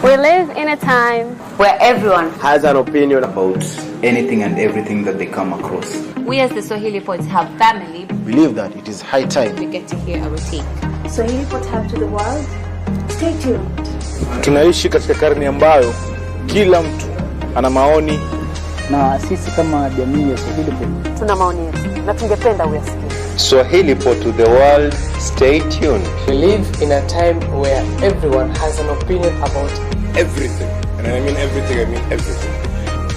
We live in a time where everyone has an opinion about anything and everything that they come across. We as the Swahilipot Hub family believe that it is high time we get to hear our take. Swahilipot Hub to the world. Stay tuned. Tunaishi katika karne ambayo kila mtu ana maoni, na sisi kama jamii ya Swahilipot tuna maoni yetu na tungependa uyasikie. Swahilipot to the world, stay tuned. We live in a time where everyone has an opinion about everything. And I mean everything, I mean everything.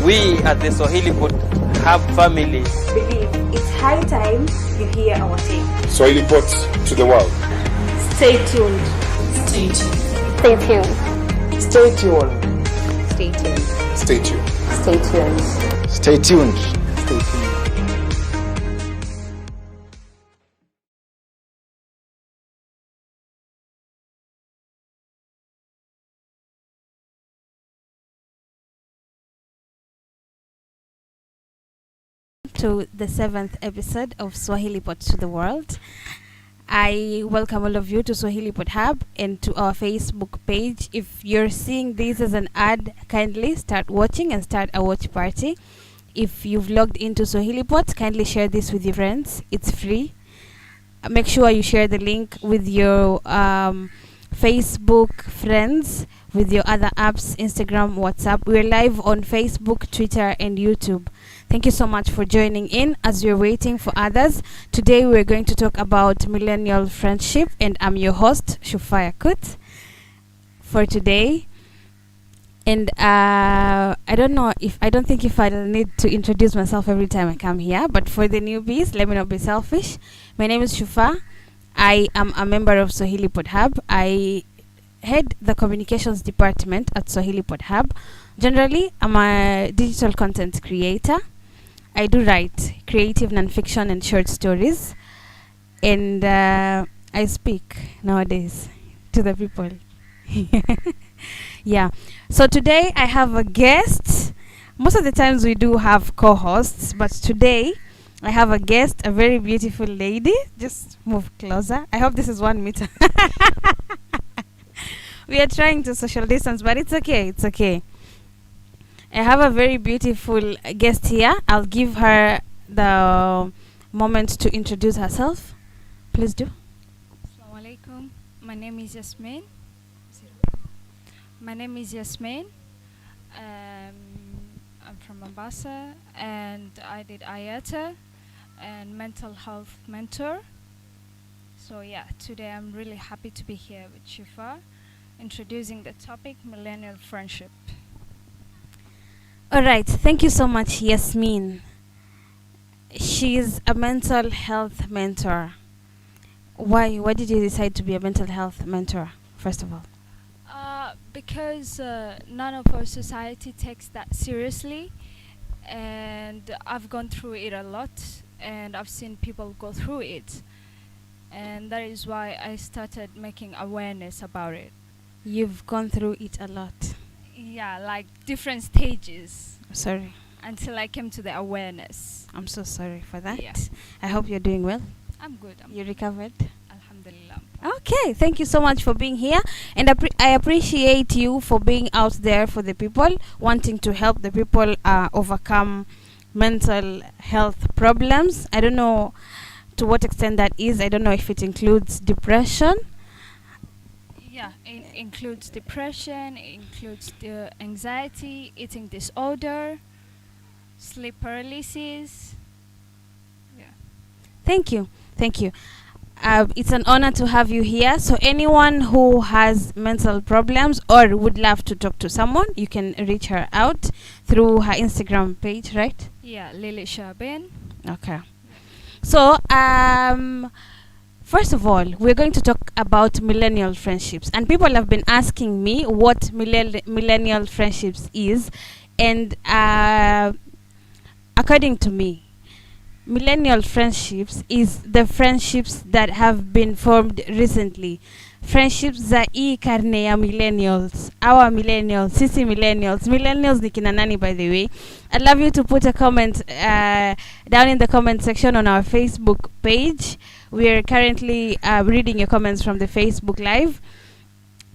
We at the Swahilipot Hub family believe it's high time you hear our take. Swahilipot to the world. Stay tuned. Stay tuned. Stay tuned. Stay tuned. Stay tuned. Stay tuned. Stay tuned. Stay tuned. Stay tuned. To the 7th episode of Swahilipot to the world. I welcome all of you to Swahilipot Hub and to our Facebook page. If you're seeing this as an ad, kindly start watching and start a watch party. If you've logged into Swahilipot, kindly share this with your friends. It's free. Make sure you share the link with your Facebook friends, with your other apps, Instagram, WhatsApp. We're live on Facebook, Twitter, and YouTube. Thank you so much for joining in as we're waiting for others. Today we're going to talk about millennial friendship, and I'm your host, Shufaya Kut, for today. And I don't think if I'll need to introduce myself every time I come here, but for the newbies, let me not be selfish. My name is Shufa. I am a member of Swahilipot Hub. I head the communications department at Swahilipot Hub. Generally, I'm a digital content creator. I do write creative nonfiction and short stories, and I speak nowadays to the people. Yeah. So today I have a guest. Most of the times we do have co-hosts, but today I have a guest, a very beautiful lady. Just move closer. I hope this is 1 meter. We are trying to social distance, but it's okay. It's okay. I have a very beautiful guest here. I'll give her the moment to introduce herself. Please do. Assalamu alaikum. My name is Yasmin. I'm from Mombasa, and I did IATA and mental health mentor. So yeah, today I'm really happy to be here with Shifa, introducing the topic millennial friendship. All right, thank you so much, Yasmin. She is a mental health mentor. Why did you decide to be a mental health mentor, first of all? Because none of our society takes that seriously, and I've gone through it a lot, and I've seen people go through it, and that is why I started making awareness about it. You've gone through it a lot. Yeah, like different stages. Sorry. Until I came to the awareness. I'm so sorry for that. Yeah. I hope you're doing well. I'm good. You recovered? Alhamdulillah. Okay, thank you so much for being here, and I appreciate you for being out there for the people, wanting to help the people overcome mental health problems. I don't know to what extent that is. I don't know if it includes depression. Yeah, it includes depression, it includes the anxiety, eating disorder, sleep paralysis. Yeah. Thank you. It's an honor to have you here. So anyone who has mental problems or would love to talk to someone, you can reach her out through her Instagram page, right? Yeah, Lily Shabin. Okay. So, first of all, we're going to talk about millennial friendships. And people have been asking me what millennial friendships is. And according to me, millennial friendships is the friendships that have been formed recently. Friendships za hii karne ya millennials. Our millennials, sisi millennials. Millennials ni kina nani, by the way? I'd love you to put a comment down in the comment section on our Facebook page. We are currently reading your comments from the Facebook Live.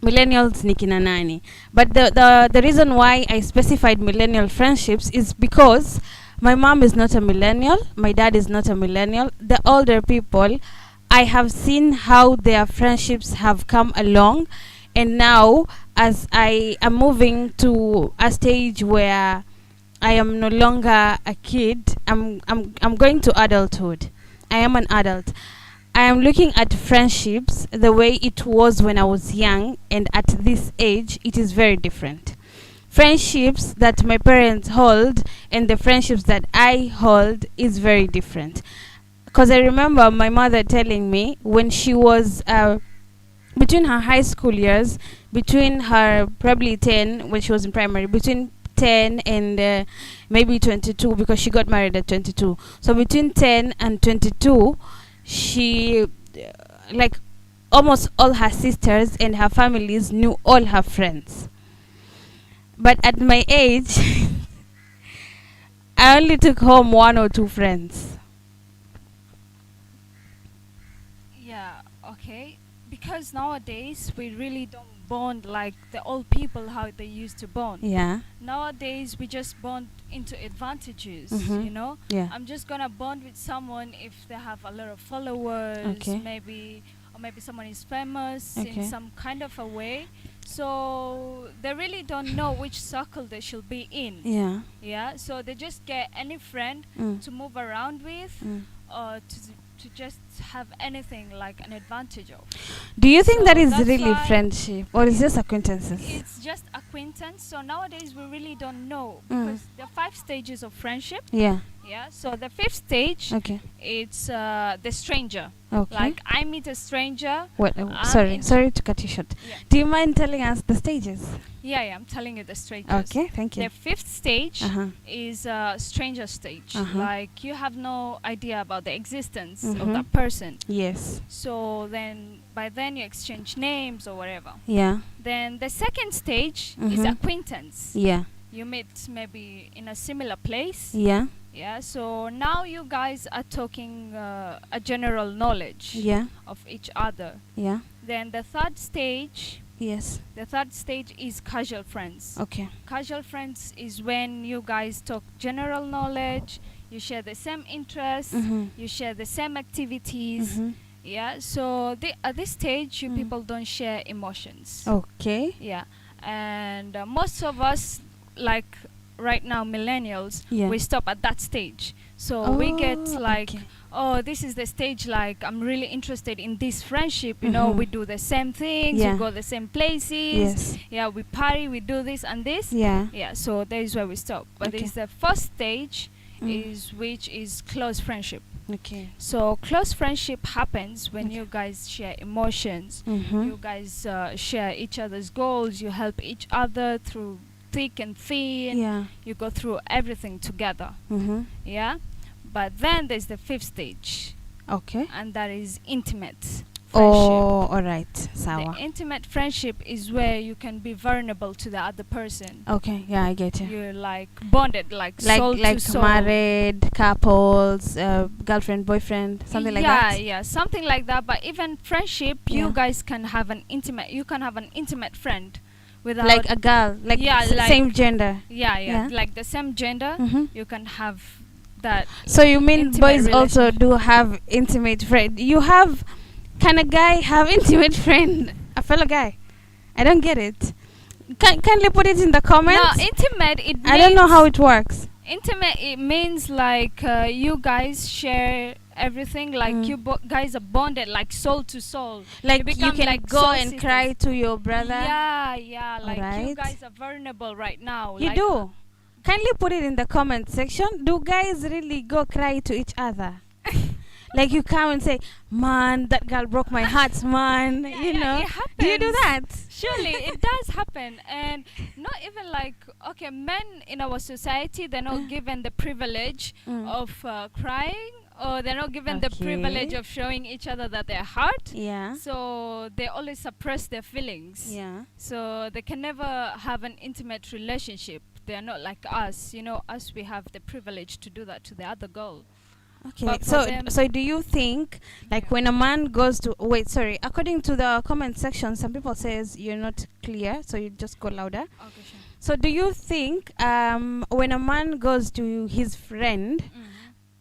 millennials ni kina nani. But the reason why I specified millennial friendships is because my mom is not a millennial, my dad is not a millennial. The older people, I have seen how their friendships have come along, and now as I am moving to a stage where I am no longer a kid, I'm going to adulthood. I am an adult. I am looking at friendships the way it was when I was young, and at this age it is very different. Friendships that my parents hold and the friendships that I hold is very different. Because I remember my mother telling me when she was between her high school years, between her probably 10 when she was in primary, between 10 and maybe 22, because she got married at 22. So between 10 and 22, she like almost all her sisters and her families knew all her friends. But at my age, I only took home 1 or 2 friends. Yeah, okay. Because nowadays we really don't bond like the old people how they used to bond. Yeah. Nowadays we just bond into advantages, you know? Yeah. I'm just gonna bond with someone if they have a lot of followers, Okay. maybe someone is famous in Okay. some kind of a way. So they really don't know which circle they should be in. Yeah. Yeah. So they just get any friend to move around with, or to just have anything like an advantage of. Do you think So that is that's really why friendship, or is just acquaintances? it's just acquaintance. So nowadays we really don't know, because there are 5 stages of friendship. Yeah. Yeah. So the 5th stage, Okay. it's the stranger. Okay. Like I meet a stranger. What? I'm Sorry to cut you short. Yeah. Do you mind telling us the stages? Yeah, I'm telling you the stages. Okay, thank you. The 5th stage Uh-huh. is stranger stage. Uh-huh. Like you have no idea about the existence of Mhm. that person. Yes. So then, by then you exchange names or whatever. Yeah. Then the 2nd stage is Mhm. acquaintance. Yeah. You meet maybe in a similar place. Yeah. Yeah. So now you guys are talking a general knowledge Yeah. of each other. Yeah. Then the 3rd stage. Yes. The 3rd stage is casual friends. Okay. Casual friends is when you guys talk general knowledge, you share the same interests, you share the same activities. Yeah, so at this stage, you people don't share emotions. Okay. Yeah, and most of us, like right now, millennials, Yeah. we stop at that stage. So we get like, okay. oh, this is the stage, like I'm really interested in this friendship, you know, we do the same things, Yeah. we go the same places, Yes. yeah, we party, we do this and this. Yeah. Yeah, so that is where we stop. But Okay. there's the first stage, which is close friendship. Okay. So close friendship happens when you guys share emotions, Mhm. you guys share each other's goals, you help each other through thick and thin, Yeah. you go through everything together. Mhm. Yeah, but then there's the 5th stage, Okay. and that is intimate friendship. Oh, all right. Sawa. The intimate friendship is where you can be vulnerable to the other person. Okay. Yeah, I get you. You're like bonded, like soul to Like soul. married couples, girlfriend, boyfriend, something like that. Yeah, something like that. But even friendship, Yeah. you guys can have an intimate. You can have an intimate friend, without Like a girl, like Yeah, like- same gender. yeah, like the same gender. Mhm. You can have that. So you mean intimate boys also relationship. do have intimate friend? You have, can a guy have intimate friend? A fellow guy? I don't get it. Kindly put it in the comments. No, intimate. It means I don't know how it works. intimate. It means like you guys share everything. Like you guys are bonded, like soul to soul. Like you become can like go soul and sisters. cry to your brother. Yeah. Like you Alright. guys are vulnerable right now. You like, do. Kindly put it in the comment section. Do guys really go cry to each other? Like you come and say, "Man, that girl broke my heart, man." You know. it happens. Do you do that? Surely it does happen, and not even like okay, men in our society, they're not given the privilege of crying, or they're not given the privilege of showing each other that they're hurt. Yeah. So they always suppress their feelings. Yeah. So they can never have an intimate relationship. They're not like us. You know, us, we have the privilege to do that to the other girl. Okay. But for So them- so do you think like when a man goes to according to the comment section, some people says you're not clear, so you just go louder. Okay, sure. So do you think when a man goes to his friend,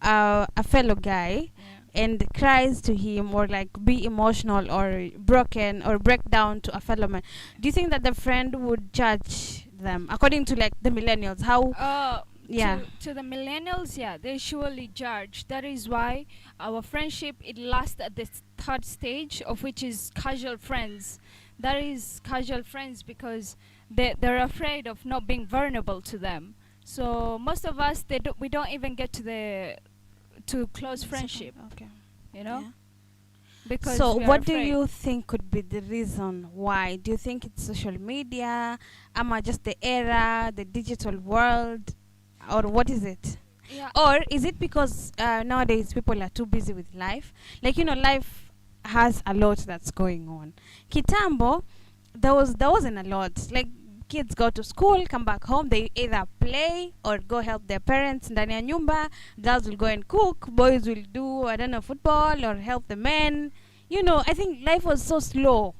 a fellow guy, and cries to him or like be emotional or broken or break down to a fellow man, do you think that the friend would judge them according to like the millennials? How? Yeah. To the millennials, yeah, they surely judge. That is why our friendship, it lasts at the third stage, of which is casual friends. That is casual friends because they're afraid of not being vulnerable to them. So most of us, we don't even get to close friendship. Okay. You know. Yeah. Because So we are what do afraid. you think could be the reason why? Do you think it's social media, just the era, the digital world, or what is it? Yeah. Or is it because nowadays people are too busy with life? Like, life has a lot that's going on. Kitambo, there wasn't a lot. Like, kids go to school, come back home, they either play or go help their parents ndani ya nyumba. Girls will go and cook, boys will do, I don't know, football or help the men. I think life was so slow.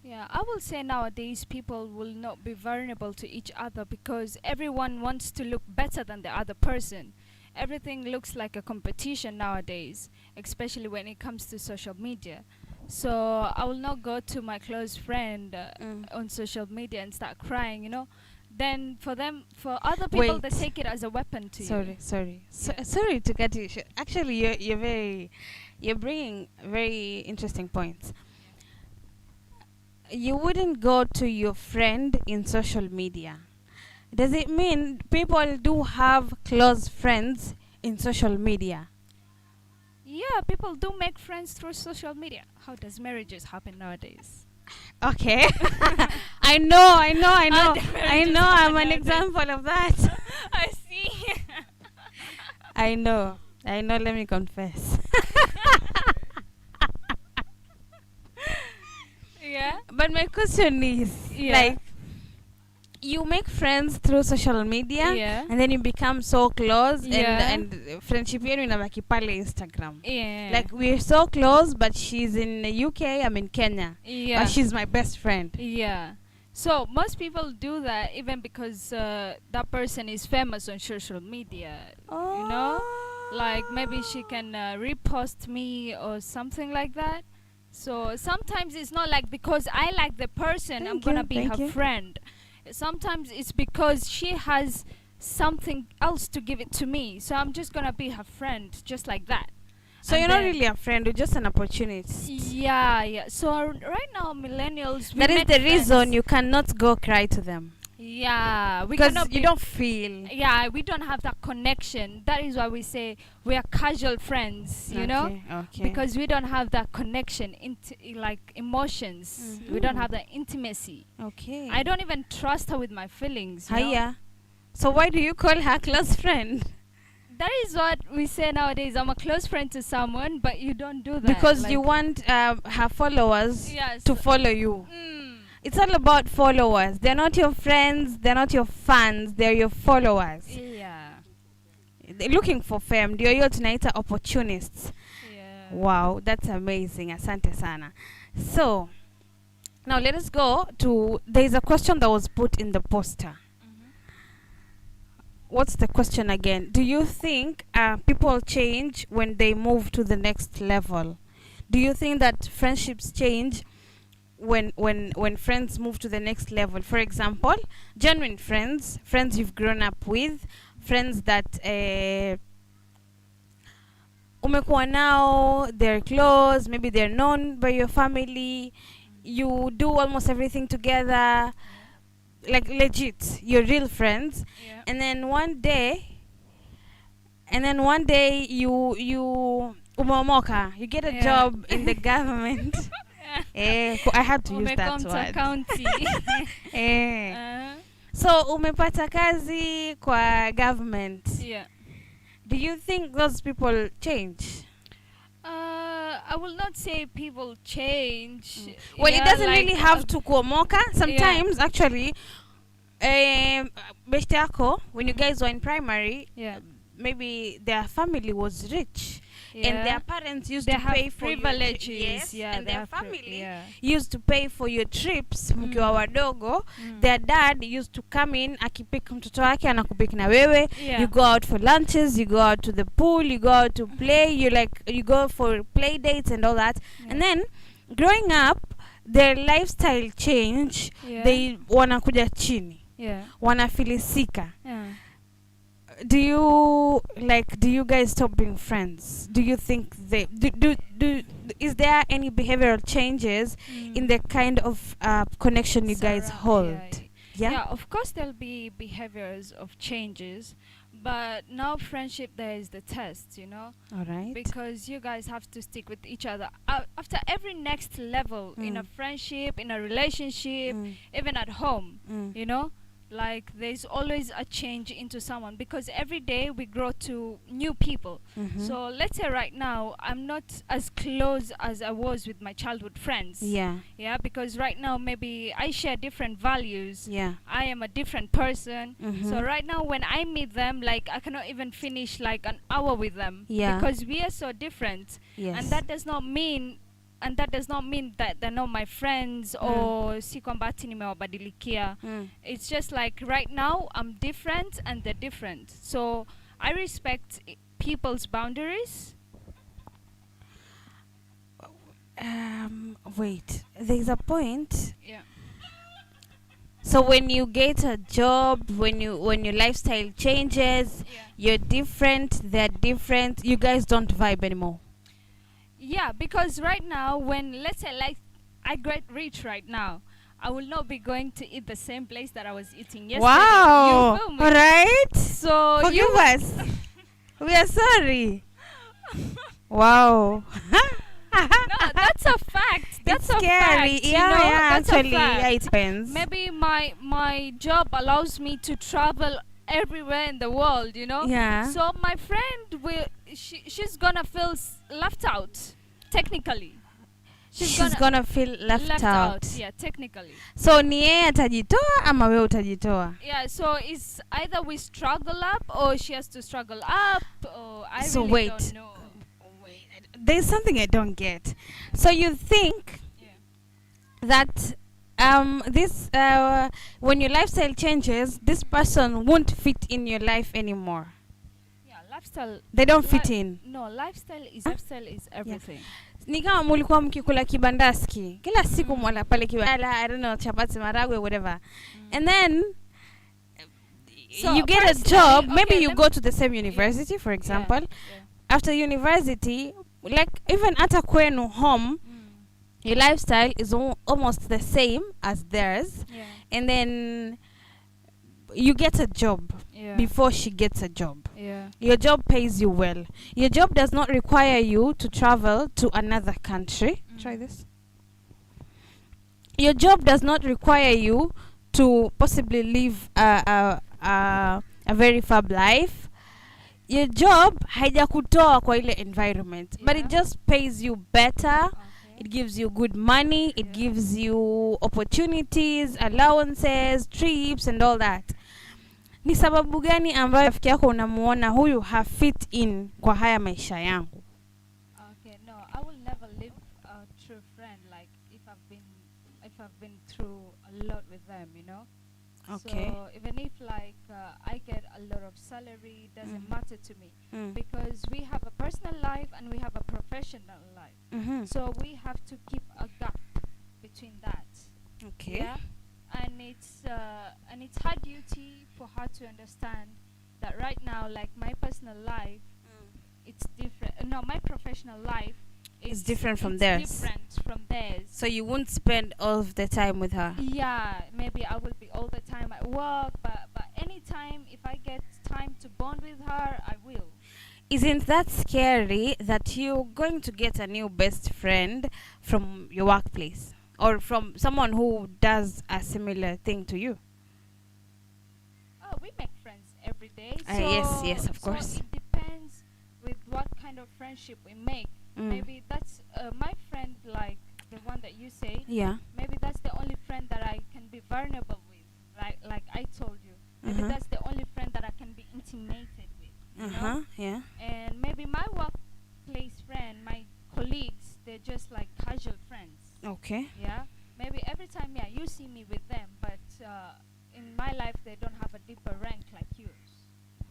Yeah, I will say nowadays people will not be vulnerable to each other because everyone wants to look better than the other person. Everything looks like a competition nowadays, especially when it comes to social media. So I will not go to my close friend on social media and start crying, Then for other people, they Wait. take it as a weapon to you. Sorry to cut you short. Actually, you're bringing very interesting points. You wouldn't go to your friend in social media. Does it mean people do have close friends in social media? Yeah, people do make friends through social media. How does marriages happen nowadays? Okay. I know. Marriages I'm happen an nowadays. example of that. I see. I know. Let me confess. Yeah. But my question is, like, you make friends through social media, Yeah. and then you become so close, Yeah. and friendship yenu inabaki pale Instagram. Yeah. Like, we're so close, but she's in the UK, I'm in Kenya. Yeah. But she's my best friend. Yeah. So most people do that even because that person is famous on social media. Like maybe she can repost me or something like that. So sometimes it's not like because I like the person, I'm gonna be her friend. Sometimes it's because she has something else to give it to me, so I'm just gonna be her friend, just like that. So And you're not then- really a friend, you're just an opportunist. Yeah. So right now, millennials. we That is met the reason friends. you cannot go cry to them. Yeah, we Because cannot you be- don't feel. Yeah, we don't have that connection. That is why we say we are casual friends, Okay. because we don't have that connection, like emotions. We don't have that intimacy. Okay. I don't even trust her with my feelings. you know? Hiya. So why do you call her close friend? That is what we say nowadays. I'm a close friend to someone, but you don't do that. Because you like- want her followers Yes. to follow you. Mm. It's all about followers. They're not your friends, they're not your fans, they're your followers. Yeah. They're looking for fame. Ndio hiyo tunaita opportunists. Yeah. Wow, that's amazing. Asante sana. So, now let us go to, there's a question that was put in the poster. What's the question again? Do you think people change when they move to the next level? Do you think that friendships change when friends move to the next level? For example, genuine friends you've grown up with, friends that umekuwa nao, they're close, maybe they're known by your family, you do almost everything together, like legit, you're real friends. Yeah. And then one day you umeomoka, you get a Yeah. job in the government. I had to use that Umekomta word. county. So umepata kazi kwa government. Yeah. Do you think those people change? I will not say people change. Well, Yeah, it doesn't like, really have to kuomoka. Sometimes, actually, beshte yako, when you guys were in primary, Yeah. maybe their family was rich. And their parents used to pay for privileges. Yes, and their family yeah. used to pay for your trips mkiwa wadogo. Their dad used to come in, akipika mtoto wake anakupika na wewe. You go out for lunches, you go out to the pool, you go out to play, you go for play dates and all that. And then growing up, their lifestyle change. They wanakuja chini, wanafilisika. Do you guys stop being friends? Do you think they is there any behavioral changes in the kind of connection you guys hold? Yeah, of course there'll be behaviors of changes, but now friendship, there is the test, All right. because you guys have to stick with each other after every next level in a friendship, in a relationship, even at home. Like there's always a change into someone, because every day we grow to new people. So let's say right now I'm not as close as I was with my childhood friends. Yeah, because right now maybe I share different values. I am a different person. So right now when I meet them, like I cannot even finish like an hour with them, because we are so different. And that does not mean that they're not my friends or si kwamba ati nimewabadilikia. It's just like right now I'm different and they're different. So I respect people's boundaries. Wait, there's a point. So when you get a job, when your lifestyle changes, you're different, they're different, you guys don't vibe anymore. Yeah, because right now, when let's say like I get rich right now, I will not be going to eat the same place that I was eating yesterday. Wow! You feel me? All right. So forgive us. We are sorry. Wow. No, that's a fact. That's it's scary. Fact. That's actually, it depends. Maybe my job allows me to travel everywhere in the world, Yeah. So my friend she's gonna feel left out. Technically, she's gonna feel left out. Yeah, technically. So ni yeye atajitoa ama wewe utajitoa? Yeah. So it's either we struggle up or she has to struggle up. Or I so really don't know. Wait. There's something I don't get. So you think that this when your lifestyle changes, this person won't fit in your life anymore? Lifestyle, they don't fit in. No, lifestyle is everything. Ni kama mulikuwa mkikula kibandaski kila siku mwala pale kibanda, I don't know, chapati maragwe whatever, and then so you get a job, maybe you go to the same university, for example. After university, like even hata kwenu home, your lifestyle is almost the same as theirs, and then you get a job before she gets a job. Your job pays you well. Your job does not require you to travel to another country. Try this. Your job does not require you to possibly live a very fab life. Your job haijakutoa kwa ile environment, but it just pays you better. It gives you good money. It gives you opportunities, allowances, trips and all that. Ni sababu gani ambayo rafiki yako unamuona huyu hafit in kwa haya maisha yangu? Okay, no, I will never live a true friend like if I've been through a lot with them, Okay. So even if like I get a lot of salary, doesn't matter to me, because we have a personal life and we have a professional life. So we have to keep a gap between that. Okay. Yeah. And it's her duty for her to understand that right now, like my personal life, it's different. No, my professional life is different from theirs. Different from theirs. So you won't spend all of the time with her. Yeah, maybe I will be all the time at work, but anytime if I get time to bond with her, I will. Isn't that scary that you're going to get a new best friend from your workplace? Or from someone who does a similar thing to you? Oh, we make friends every day. Yes, of course. So it depends with what kind of friendship we make. Maybe that's my friend, like the one that you say. Yeah. Maybe that's the only friend that I can be vulnerable with. Like I told you. Maybe that's the only friend that I can be intimated with. Uh-huh. Yeah. And maybe my workplace friend, my colleagues, they're just like casual friends. Okay. Yeah. Maybe every time, you see me with them, but in my life, they don't have a deeper rank like yours.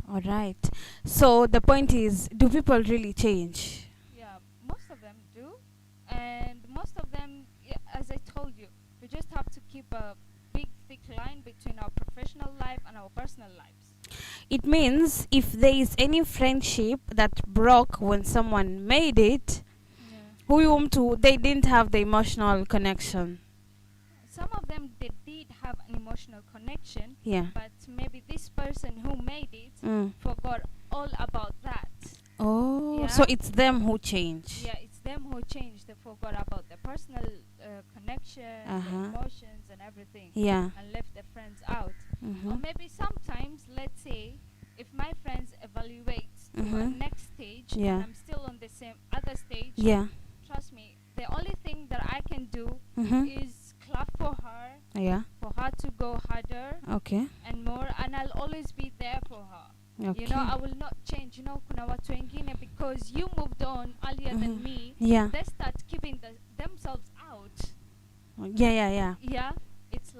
All right. So the point is, do people really change? Yeah, most of them do. And most of them, as I told you, we just have to keep a big, thick line between our professional life and our personal lives. It means if there is any friendship that broke when someone made it, they didn't have the emotional connection. Some of them, they did have an emotional connection, Yeah. but maybe this person who made it forgot all about that. Oh, Yeah? so it's them who change. Yeah, it's them who changed. They forgot about the personal connection, the emotions and everything. Yeah. And left their friends out. Or maybe sometimes, let's say, if my friends evaluate to a next stage, and I'm still on the same other stage, trust me, the only thing that I can do is clap for her, for her to go harder and more, and I'll always be there for her. Okay. I will not change. Kuna watu wengine, because you moved on earlier than me, they start keeping themselves out. Yeah. Yeah, it's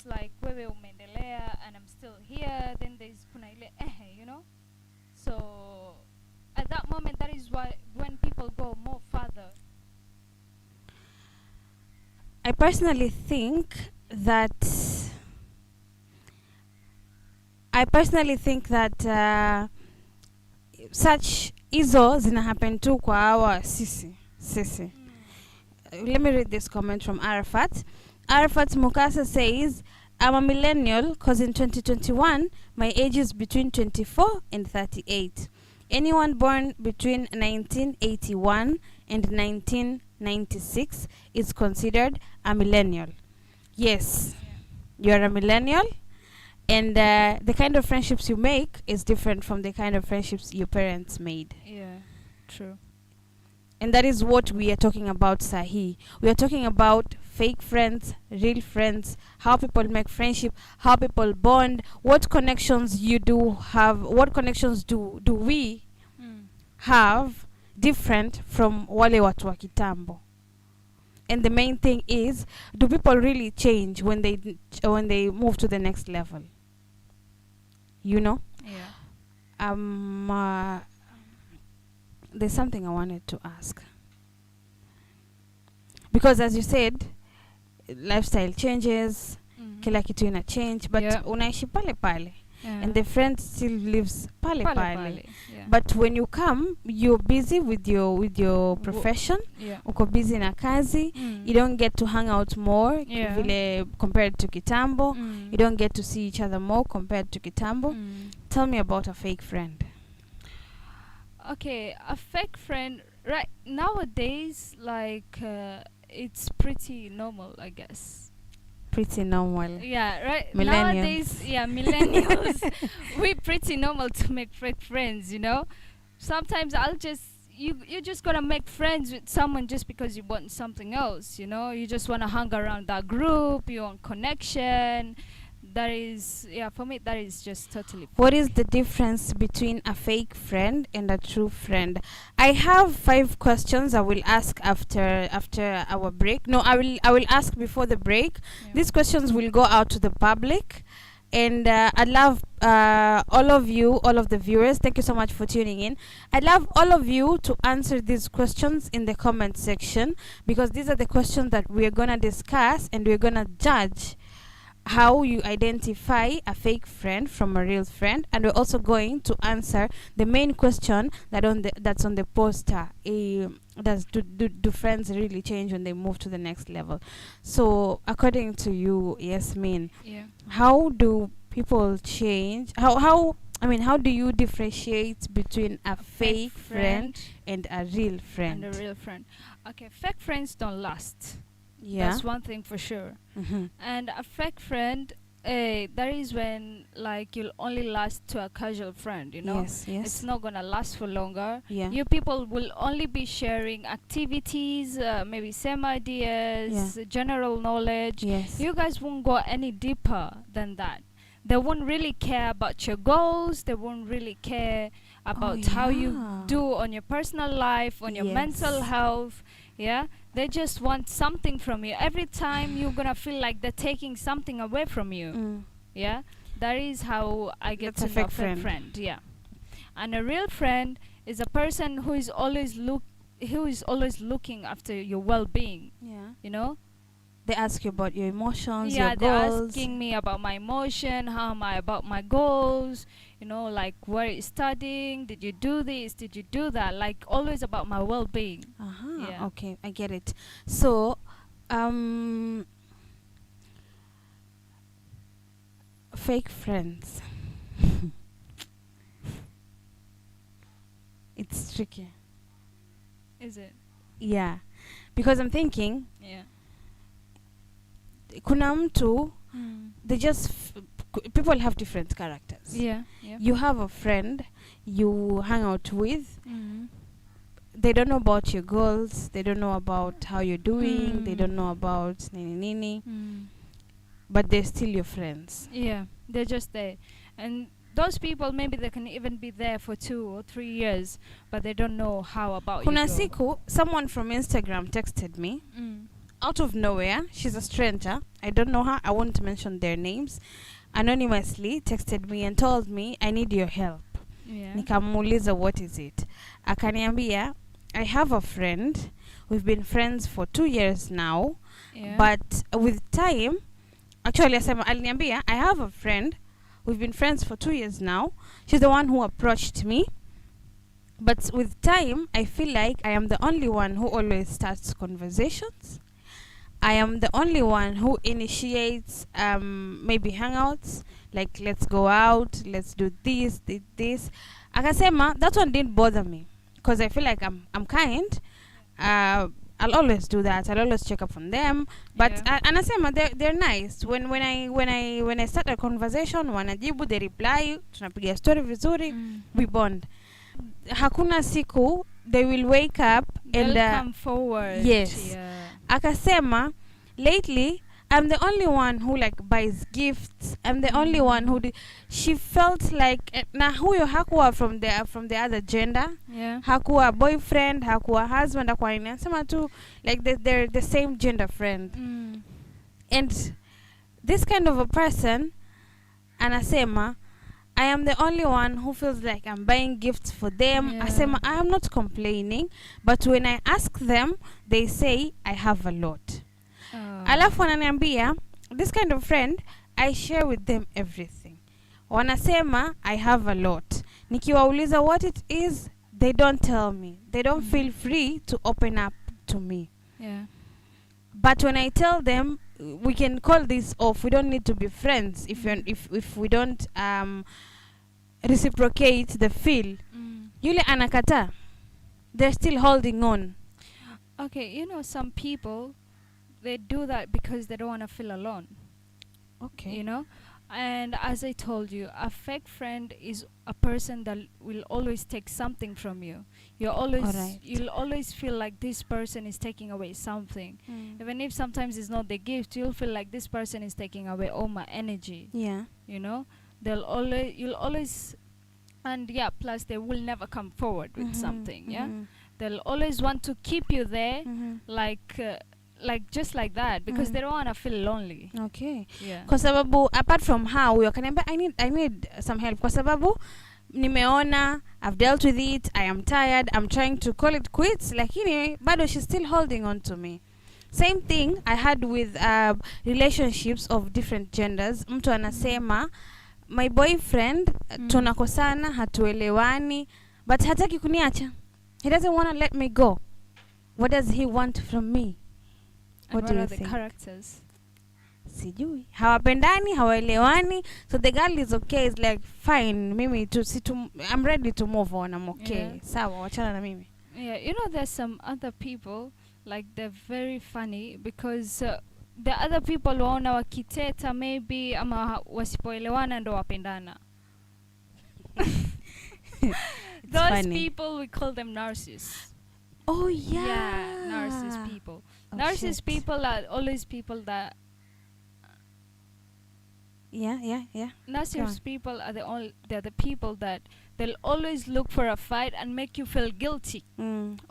like wewe umeendelea and I'm still here, then there's kuna ile so at that moment, that is why when people go more further. I personally think that such hizo zina happen tu kwa hawa sisi. Let me read this comment from Arafat. Arafat Mukasa says, I'm a millennial because in 2021 my age is between 24 and 38. Anyone born between 1981 and 1996 is considered a millennial. Yes, you're a millennial, and the kind of friendships you make is different from the kind of friendships your parents made. Yeah, true. And that is what we are talking about, Sahi. We are talking about fake friends, real friends, how people make friendship, how people bond, what connections you do have, what connections do we have different from wale watu wa kitambo. And the main thing is, do people really change when they move to the next level? Yeah. There's something I wanted to ask. Because as you said, lifestyle changes, kila kitu ina change, but unaishi pale pale. And the friend still lives pale pale. Yeah. But when you come, you're busy with your profession. Uko busy na kazi. You don't get to hang out more vile compared to kitambo. You don't get to see each other more compared to kitambo. Tell me about a fake friend. Okay, a fake friend, right nowadays, like it's pretty normal, I guess. Pretty normal. Yeah, right. Millennials. Nowadays, millennials, we're pretty normal to make fake friends. Sometimes you're just gonna make friends with someone just because you want something else. You just wanna hang around that group. You want connection. That is, for me, that is just totally. What is the difference between a fake friend and a true friend? I have 5 questions I will ask after our break. No, I will ask before the break. These questions will go out to the public, and I'd love all of you, all of the viewers. Thank you so much for tuning in. I'd love all of you to answer these questions in the comment section, because these are the questions that we're gonna discuss, and we're gonna judge how you identify a fake friend from a real friend, and we're also going to answer the main question that's on the poster. Do friends really change when they move to the next level? So according to you, Yasmin, how do people change? How do you differentiate between a fake friend and a real friend? Okay, fake friends don't last. Yeah. That's one thing for sure. And a fake friend, that is when you'll only last to a casual friend, Yes. It's not gonna last for longer. Yeah. You people will only be sharing activities, maybe same ideas, general knowledge. Yes. You guys won't go any deeper than that. they won't really care about your goals. They won't really care about how you do on your personal life, on your mental health. Yeah, they just want something from you. Every time you're gonna feel like they're taking something away from you. Yeah, that is how I get to know a fake friend. Yeah, and a real friend is a person who is always looking after your well-being. Yeah, you know. They ask you about your emotions, yeah, your they're goals. asking me about my emotion, how am I about my goals, you know, like where is studying, did you do this, did you do that, like always about my well-being. Yeah. Okay, I get it. So fake friends. It's tricky. Is it? Yeah, because I'm thinking kuna mtu they just people have different characters. Yeah. You have a friend you hang out with. They don't know about your goals, they don't know about how you're doing, they don't know about nini, but they're still your friends. Yeah, they're just there. And those people, maybe they can even be there for 2 or 3 years, but they don't know how about you. Kuna siku someone from Instagram texted me out of nowhere. She's a stranger, I don't know her, I won't mention their names. Anonymously texted me and told me, I need your help. Nikamuuliza what is it. Akaniambia, I have a friend, we've been friends for 2 years now, but with time, actually aliniambia, I have a friend, we've been friends for 2 years now. She's the one who approached me, but with time I feel like I am the only one who always starts conversations. I am the only one who initiates maybe hangouts, like let's go out, let's do this. Akasema that one didn't bother me because I feel like I'm kind. I'll always do that. I'll always check up on them. But anasema they're nice. When I start a conversation, wanajibu, they reply, tunapiga story vizuri, we bond. Hakuna siku they will wake up and come forward. Yes. Yeah. Akasema lately I'm the only one who like buys gifts. I'm the only one who she felt like na huyo hakuwa from the other gender. Yeah. Hakuwa boyfriend, hakuwa husband, hakuwa nini. Anasema tu like they're the same gender friend. And this kind of a person anasema I am the only one who feels like I'm buying gifts for them. Asema I am not complaining, but when I ask them, they say I have a lot. Alafu wananiambia, this kind of friend, I share with them everything. Wanasema I have a lot. Nikiwauliza what it is, they don't tell me. They don't feel free to open up to me. Yeah. But when I tell them, we can call this off. We don't need to be friends if we don't reciprocate the feel. Yule anakata. They're still holding on. Okay, you know, some people, they do that because they don't want to feel alone. Okay. You know? And as I told you, a fake friend is a person that will always take something from you. You'll always feel like this person is taking away something. Even if sometimes it's not the gift, you'll feel like this person is taking away all my energy. Yeah. You know? You'll always, and plus they will never come forward with something. Yeah. They'll always want to keep you there, like just like that, because they don't want to feel lonely. Okay. Yeah. Kwa sababu apart from how huyo akaniambia I need some help kwa sababu nimeona, I've dealt with it, I am tired, I'm trying to call it quits, lakini bado she's still holding on to me. Same thing I had with relationships of different genders. Mtu anasema my boyfriend tunakosana, hatuelewani, but hataki kuniacha. He doesn't want to let me go. What does he want from me? What do you think? The characters? Sijui. Hawapendani, hawaelewani. So the girl is okay. It's like, fine, mimi I'm ready to move on. I'm okay. Sawa, wachana na mimi. Yeah, you know, there's some other people, like they're very funny because the other people waona wakiteta maybe ama wasipoelewana ndo wapendana. Those funny. people, we call them narcissists. Oh yeah. Yeah, narcissist people. Oh, Narcissist shit. people are always people that Yeah. Nasir's people are they're the people that they'll always look for a fight and make you feel guilty.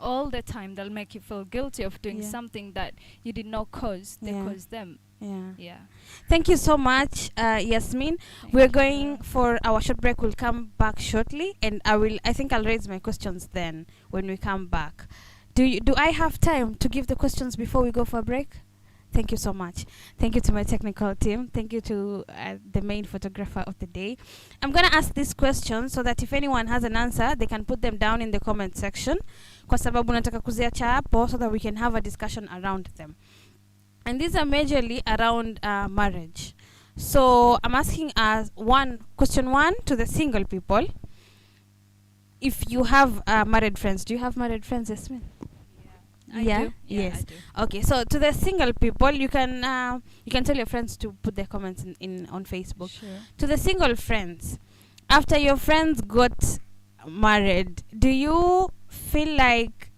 All the time they'll make you feel guilty of doing something that you did not cause. They caused them. Yeah. Thank you so much, Yasmin. We're going for our short break. We'll come back shortly, and I think I'll raise my questions then when we come back. Do I have time to give the questions before we go for a break? Thank you so much. Thank you to my technical team. Thank you to the main photographer of the day. I'm going to ask these questions so that if anyone has an answer, they can put them down in the comment section. Kwa sababu nataka kuziacha hapo so that we can have a discussion around them. And these are majorly around marriage. So I'm asking question one to the single people. If you have married friends, do you have married friends, Yasmin? I do. Yes. I do. Okay. So to the single people, you can tell your friends to put their comments in on Facebook. Sure. To the single friends, after your friends got married, do you feel like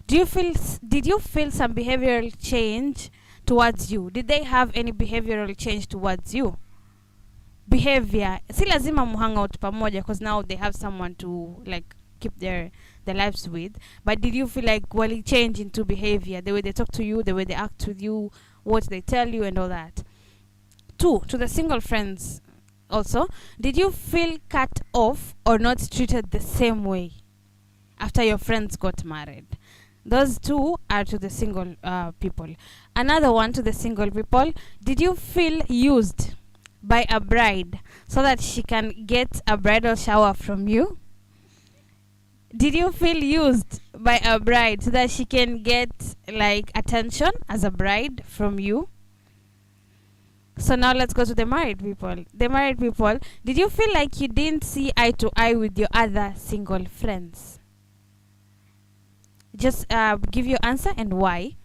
did you feel some behavioral change towards you? Did they have any behavioral change towards you? Behavior. Si lazima muhang out pamoja because now they have someone to like keep their lives with. But did you feel like it change into behavior? The way they talk to you, the way they act with you, what they tell you and all that. 2, to the single friends also, did you feel cut off or not treated the same way after your friends got married? Those 2 are to the single people. Another one to the single people, did you feel used by a bride so that she can get a bridal shower from you? Did you feel used by a bride so that she can get like attention as a bride from you? So now let's go to the married people. The married people, did you feel like you didn't see eye to eye with your other single friends? Just give your answer and why.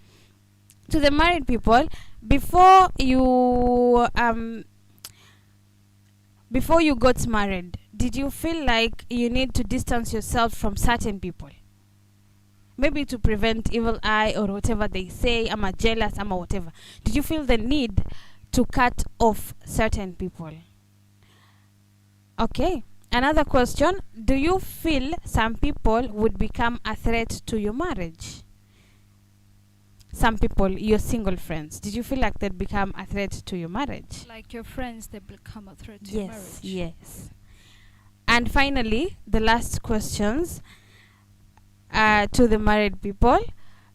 To the married people, before you got married, did you feel like you need to distance yourself from certain people? Maybe to prevent evil eye or whatever they say, I'm a jealous, I'm a whatever. Did you feel the need to cut off certain people? Okay. Another question, do you feel some people would become a threat to your marriage? Some people, your single friends, did you feel like they'd become a threat to your marriage? Like your friends, they become a threat to your marriage. Yes. And finally, the last questions to the married people.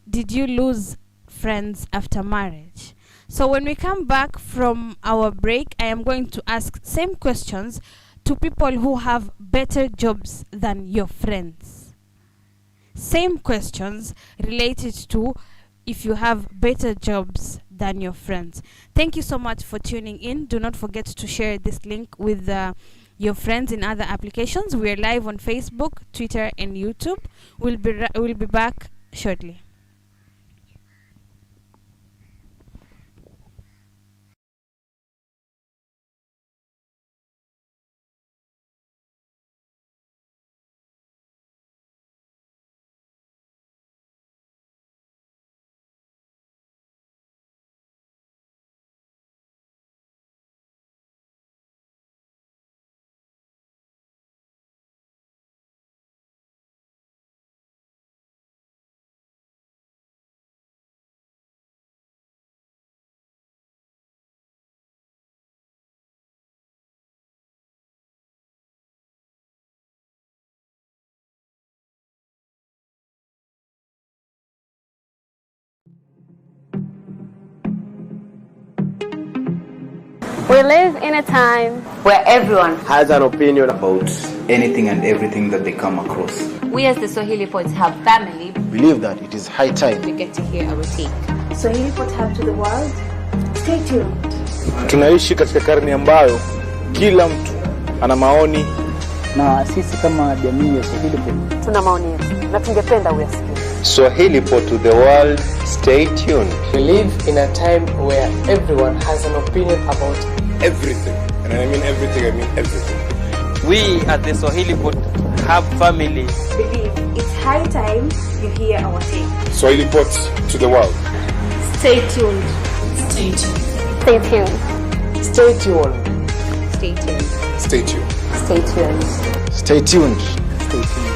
Did you lose friends after marriage? So when we come back from our break, I am going to ask same questions to people who have better jobs than your friends. Same questions related to if you have better jobs than your friends. Thank you so much for tuning in. Do not forget to share this link with your friends in other applications. We are live on Facebook, Twitter, and YouTube. We'll be back shortly. We live in a time where everyone has an opinion about anything and everything that they come across. We as the Swahilipot Hub family believe that it is high time we get to hear our take. Swahilipot Hub to the world. Stay tuned. Tunaishi katika karne ambayo kila mtu ana maoni, na sisi kama jamii ya Swahilipot tuna maoni yetu na tungependa uyasikie. Swahilipot to the world, stay tuned. We live in a time where everyone has an opinion about everything. And I mean everything, I mean everything. We at the Swahilipot Hub family Believe it's high time you hear our take. Swahilipot to the world. Stay tuned. Stay tuned. Stay tuned. Stay tuned. Stay tuned. Stay tuned. Stay tuned. Stay tuned. Stay tuned.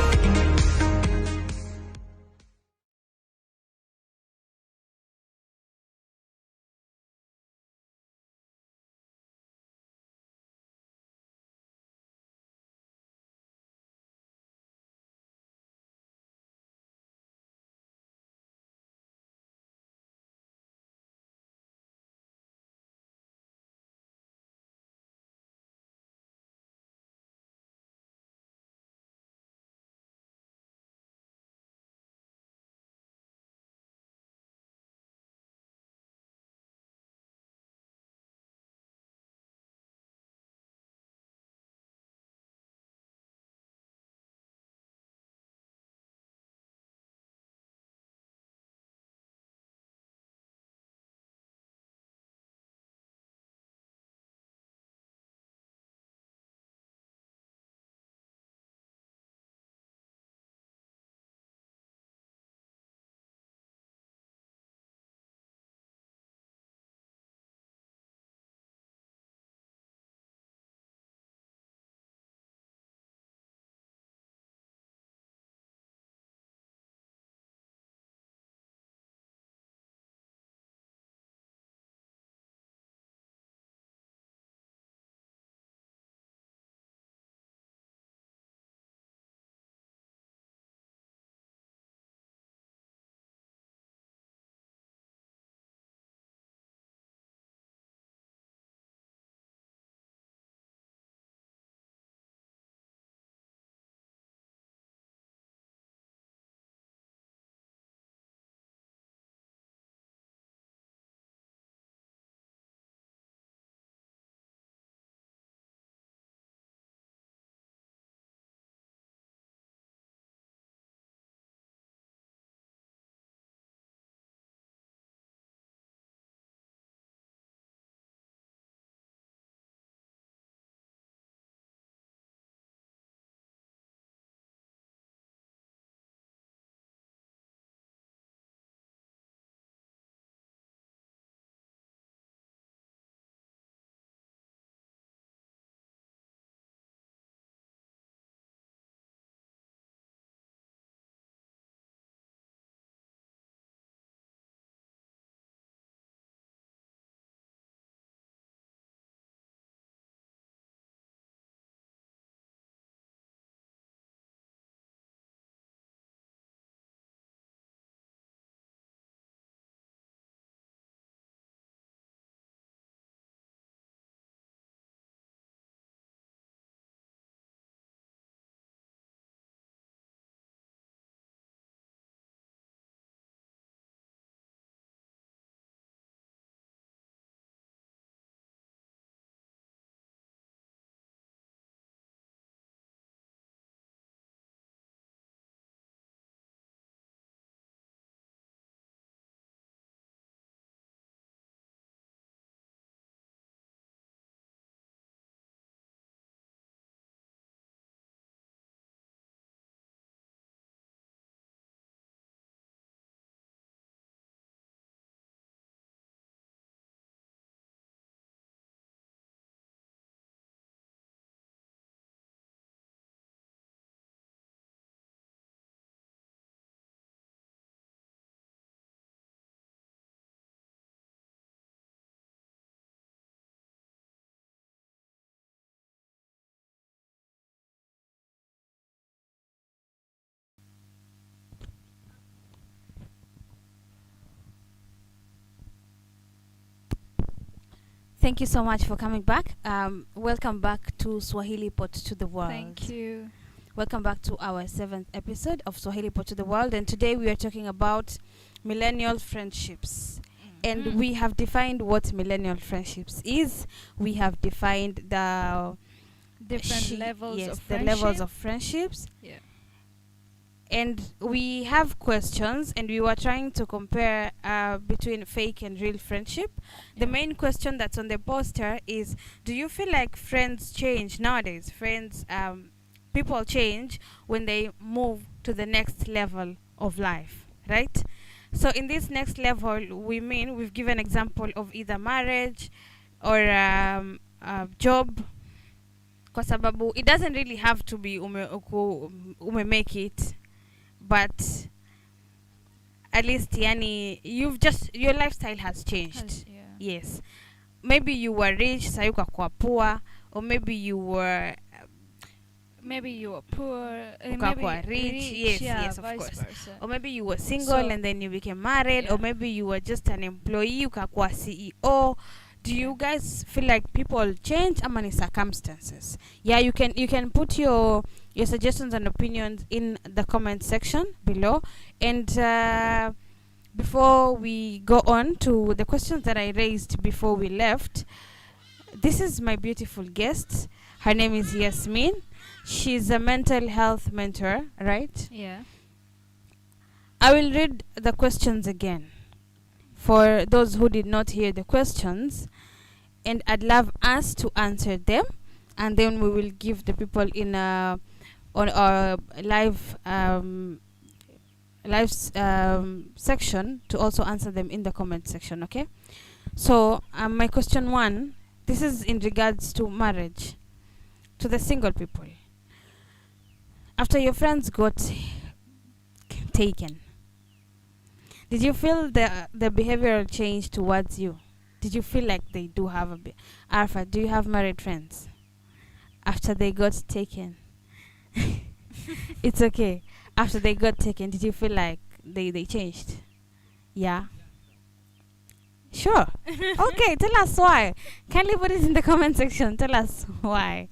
Thank you so much for coming back. Welcome back to Swahilipot to the World. Thank you. Welcome back to our 7th episode of Swahilipot to the World. And today we are talking about millennial friendships. And we have defined what millennial friendships is. We have defined the Different levels of the friendship. levels of friendships. Yeah. And we have questions, and we were trying to compare between fake and real friendship. The main question that's on the poster is, do you feel like friends change nowadays? People change when they move to the next level of life, right? So in this next level, we've given example of either marriage or job, kwa sababu it doesn't really have to be ume make it, but at least yani you've just, your lifestyle has changed. Yes, maybe you were rich, sasa ukakuwa poor, or maybe you were poor, ukakuwa rich. Yes, of course. Versa. Or maybe you were single and then you became married, or maybe you were just an employee, ukakuwa CEO. Do you guys feel like people change ama ni circumstances? Yeah, you can put your suggestions and opinions in the comment section below. And before we go on to the questions that I raised before we left, this is my beautiful guest. Her name is Yasmin. She's a mental health mentor, right? Yeah. I will read the questions again for those who did not hear the questions, and I'd love us to answer them, and then we will give the people in on our live section to also answer them in the comment section. Okay, so my question 1, this is in regards to marriage, to the single people. After your friends got taken, did you feel the behavioral change towards you? Did you feel like they do have Alpha, do you have married friends? After they got taken. It's okay. After they got taken, did you feel like they changed? Yeah. Sure. Okay, tell us why. Kindly put it in the comment section. Tell us why.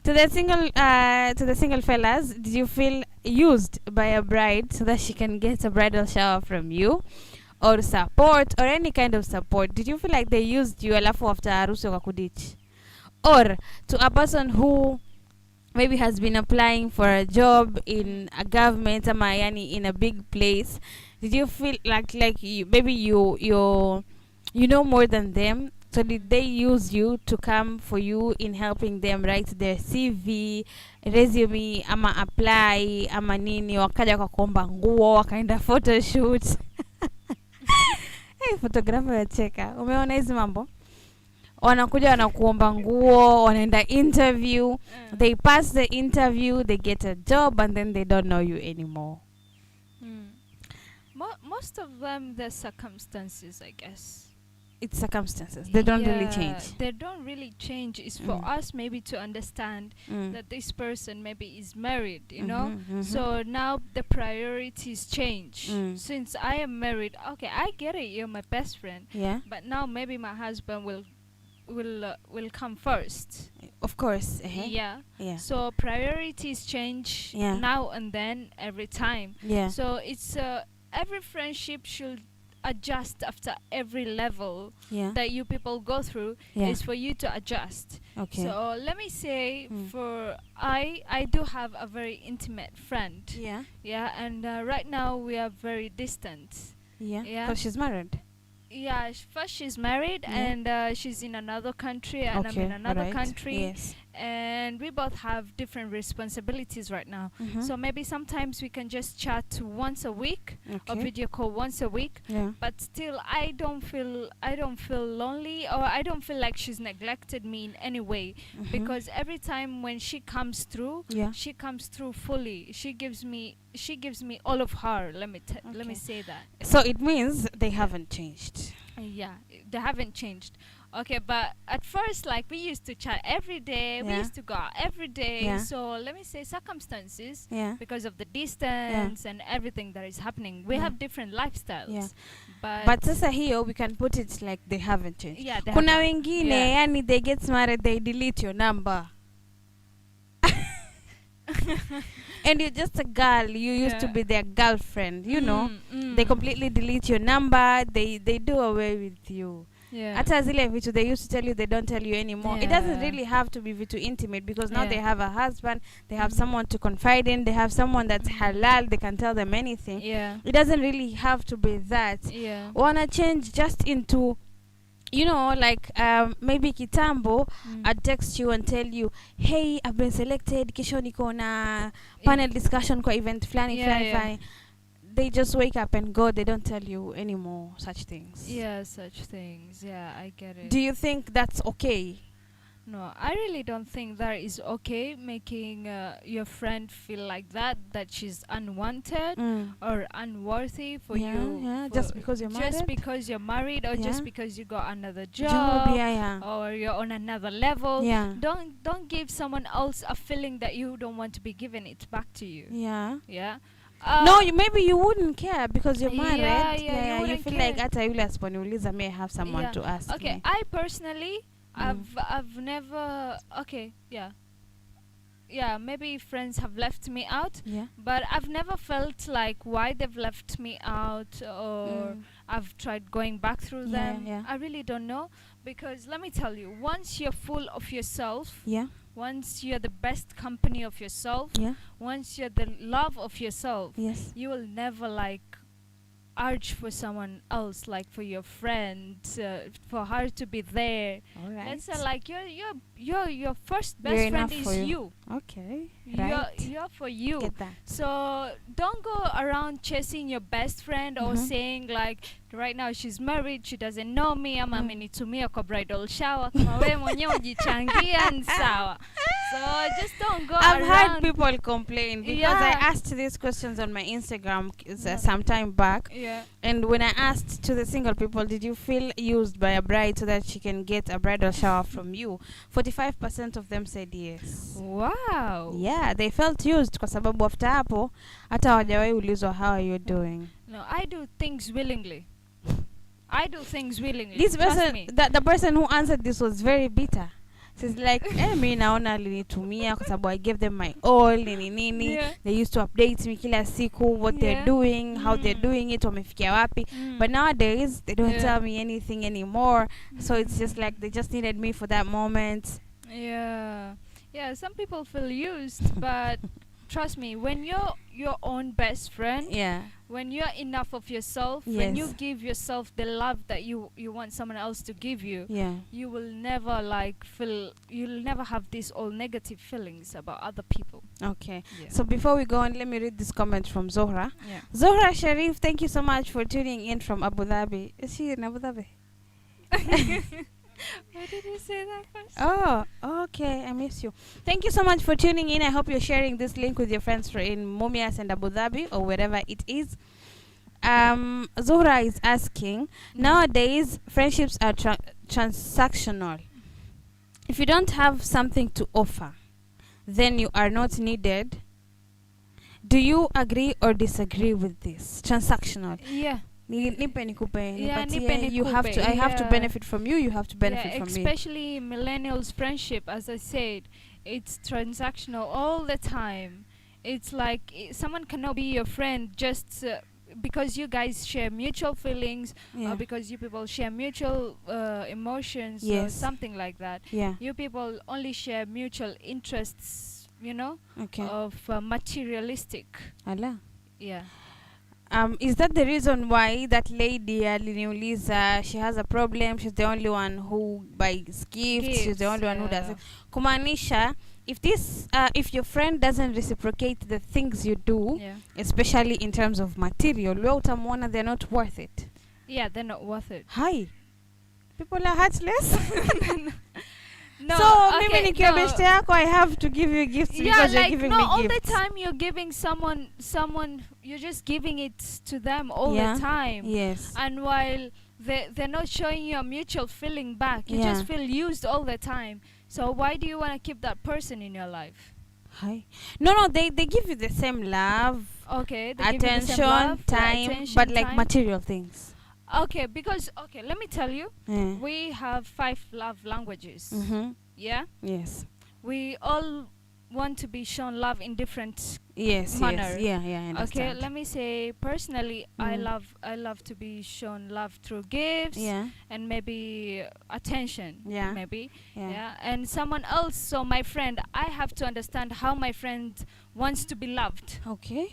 To the single fellas, did you feel used by a bride so that she can get a bridal shower from you, or support, or any kind of support? Did you feel like they used you alafu after harusi wakakuditch? Or to a person who maybe has been applying for a job in a government ama yani in a big place, did you feel like you, maybe you know more than them? So did they use you to come for you in helping them write their CV, resume, ama apply, ama nini, wakaja kwa kuomba nguo, wakaenda photo shoot? Hey, photographer ya cheka. Umeona hizi mambo? Wanakuja wanakuomba nguo, wanaenda interview, they pass the interview, they get a job, and then they don't know you anymore. Most of them, the circumstances, I guess. It's circumstances. They don't really change. They don't really change. It's for us maybe to understand that this person maybe is married, you know. So now the priorities change. Since I am married, okay, I get it. You're my best friend. Yeah. But now maybe my husband will come first. Of course. Yeah. Yeah. So priorities change now and then, every time. Yeah. So it's every friendship should adjust after every level that you people go through. Is for you to adjust. Okay. So let me say, for I do have a very intimate friend. Yeah. Yeah, and right now we are very distant. Yeah. Yeah. Because she's married. Yeah, first she's married and she's in another country and I'm in another country. Yes. And we both have different responsibilities right now. So maybe sometimes we can just chat once a week or video call once a week. Yeah. But still I don't feel lonely, or I don't feel like she's neglected me in any way, because every time when she comes through, she comes through fully. She gives me all of her. Let me say that. So it means they haven't changed. Yeah, they haven't changed. Okay, but at first, like, we used to chat every day. We used to go out every day. So let me say circumstances, because of the distance and everything that is happening. We have different lifestyles. But sasa hiyo, we can put it like they haven't changed. Yeah, they kuna haven't. wengine, yani they get married, they delete your number. And you're just a girl, you used to be their girlfriend, you know. They completely delete your number, they do away with you. Hata zile vitu they used to tell you, they don't tell you anymore. It doesn't really have to be vitu intimate, because now they have a husband, they have someone to confide in, they have someone that's halal, they can tell them anything. It doesn't really have to be that. Wanna change just into, you know, like maybe kitambo, I'd text you and tell you, hey, I've been selected, kesho niko na panel discussion kwa event flani. They just wake up and go. They don't tell you anymore such things. Yeah, such things. Yeah, I get it. Do you think that's okay? No, I really don't think that is okay, making your friend feel like that she's unwanted or unworthy for you. Yeah, just because you're married. Just because you're married, or Yeah. just because you got another job, yeah. or you're on another level. Yeah. Don't give someone else a feeling that you don't want to be given it back to you. Yeah. Yeah. No, maybe you wouldn't care because you're married. Yeah, you you wouldn't feel care. like hata yule asiponiuliza may have someone Yeah. to ask Okay, me. I personally, I've never. Okay, yeah, maybe friends have left me out. Yeah. But I've never felt like why they've left me out, or I've tried going back through them. Yeah. I really don't know, because let me tell you, once you're full of yourself, Yeah. once you're the best company of yourself, Yeah. once you're the love of yourself, Yes. you will never like urge for someone else, like for your friend, for her to be there. All right. Let's say like your first best You're friend enough is for you. you. Okay. Right. You're for you. Get that. So don't go around chasing your best friend or saying like, right now she's married, she doesn't know me, ama amenitumia kwa bridal shower, kama wewe mwenyewe ujichangia ni sawa. So just don't go I've around. heard people complain because I asked these questions on my Instagram some time back. Yeah. And when I asked to the single people, did you feel used by a bride so that she can get a bridal shower from you? 45% of them said yes. Wow. Yeah, they felt used kwa sababu after hapo hata hawajawahi ulizwa how are you doing. No, I do things willingly. I do things willingly. This Trust person, me. the person who answered this was very bitter. She's like, mi naona alinitumia kwa sababu I gave them my all, nini. Yeah. They used to update me kila siku, what they're doing, how they're doing it, wamefikia wapi. But nowadays, they don't tell me anything anymore. So it's just like they just needed me for that moment. Yeah, some people feel used, but trust me, when you're your own best friend, when you're enough of yourself, when you give yourself the love that you want someone else to give you, you will never you'll never have these all negative feelings about other people. Okay. So before we go on, let me read this comment from Zohra. Yeah. Zohra Sharif, thank you so much for tuning in from Abu Dhabi. Is she in Abu Dhabi? Why did you say that first? Oh, okay. I miss you. Thank you so much for tuning in. I hope you're sharing this link with your friends in Mumias and Abu Dhabi or wherever it is. Zohra is asking, nowadays friendships are transactional. If you don't have something to offer, then you are not needed. Do you agree or disagree with this? Transactional. Yeah. Nipe nikupe, Yeah, nipatie, nipe you have nikupe, to. I have to yeah. benefit from you. You have to benefit from me. Especially millennials friendship, as I said, it's transactional all the time. It's like someone cannot be your friend just because you guys share mutual feelings, or because you people share mutual emotions, or something like that. Yeah. You people only share mutual interests, Okay. of materialistic. Allah. Yeah. Is that the reason why that lady aliniuliza she has a problem, she's the only one who buys gifts, she's the only one who does it? Kumaanisha, if your friend doesn't reciprocate the things you do, especially in terms of material, wewe utamwona they're not worth it. Yeah, they're not worth it. Hi. People are heartless. No, so maybe nikiwa beshte yako I have to give you gifts because you're giving me gifts. all the time you're giving someone, you're just giving it to them all the time. Yes. And while they're not showing you a mutual feeling back, you just feel used all the time. So why do you want to keep that person in your life? Hi. No, they give you the same love. Okay. They Attention, give you the same love, time, but like time. material things. Okay, because let me tell you, we have 5 love languages. Yeah. Yes. We all want to be shown love in different Yes. manner. Yeah, I understand. Okay, let me say personally, I love to be shown love through gifts and maybe attention. Maybe. Yeah. And someone else, so my friend, I have to understand how my friend wants to be loved. Okay.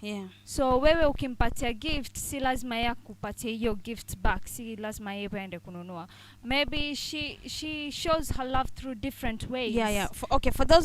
Yeah. So wewe ukimpatia gift, si lazima ya kupatia hiyo gift back, si lazima yeye aende kununua. Maybe she shows her love through different ways. Yeah. For those